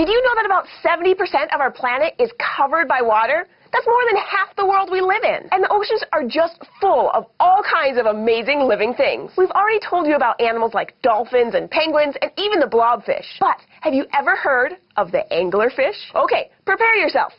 Did you know that about 70% of our planet is covered by water? That's more than half the world we live in. And the oceans are just full of all kinds of amazing living things. We've already told you about animals like dolphins and penguins and even the blobfish. But have you ever heard of the anglerfish? Okay, prepare yourself.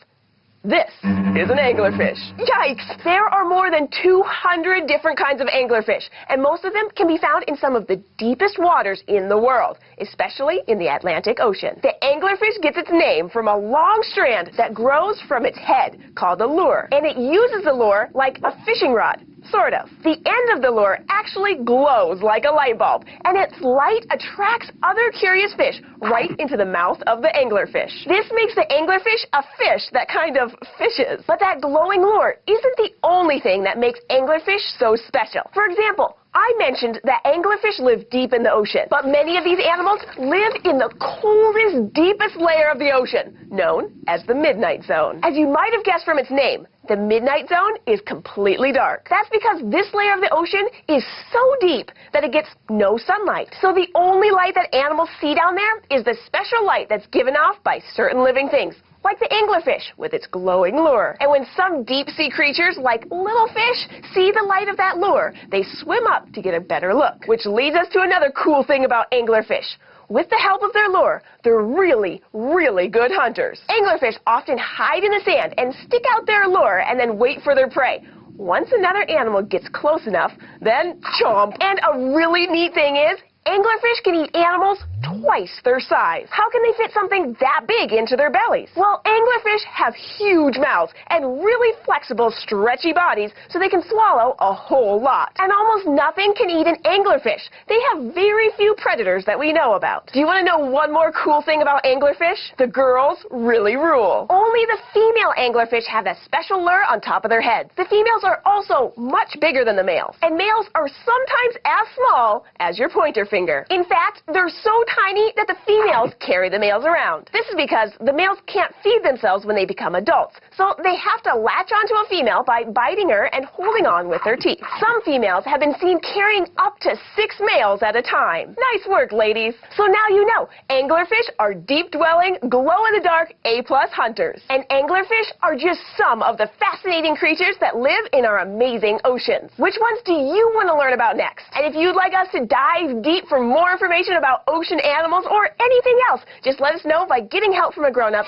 This is an anglerfish. Yikes! There are more than 200 different kinds of anglerfish, and most of them can be found in some of the deepest waters in the world, especially in the Atlantic Ocean. The anglerfish gets its name from a long strand that grows from its head, called a lure, and it uses the lure like a fishing rod. Sort of. The end of the lure actually glows like a light bulb, and its light attracts other curious fish right into the mouth of the anglerfish. This makes the anglerfish a fish that kind of fishes. But that glowing lure isn't the only thing that makes anglerfish so special. For example, I mentioned that anglerfish live deep in the ocean, but many of these animals live in the coldest, deepest layer of the ocean, known as the midnight zone. As you might have guessed from its name, the midnight zone is completely dark. That's because this layer of the ocean is so deep that it gets no sunlight. So the only light that animals see down there is the special light that's given off by certain living things, like the anglerfish with its glowing lure. And when some deep-sea creatures, like little fish, see the light of that lure, they swim up to get a better look. Which leads us to another cool thing about anglerfish. With the help of their lure, they're really, really good hunters. Anglerfish often hide in the sand and stick out their lure and then wait for their prey. Once another animal gets close enough, then chomp. And a really neat thing is, anglerfish can eat animals twice their size. How can they fit something that big into their bellies? Well, anglerfish have huge mouths and really flexible, stretchy bodies, so they can swallow a whole lot. And almost nothing can eat an anglerfish. They have very few predators that we know about. Do you want to know one more cool thing about anglerfish? The girls really rule. Only the female anglerfish have a special lure on top of their heads. The females are also much bigger than the males, and males are sometimes as small as your pointer finger. In fact, they're so tiny that the females carry the males around. This is because the males can't feed themselves when they become adults, so they have to latch onto a female by biting her and holding on with their teeth. Some females have been seen carrying up to 6 males at a time. Nice work, ladies. So now you know, anglerfish are deep-dwelling, glow-in-the-dark, A-plus hunters. And anglerfish are just some of the fascinating creatures that live in our amazing oceans. Which ones do you want to learn about next? And if you'd like us to dive deep for more information about ocean animals or anything else, just let us know by getting help from a grown-up.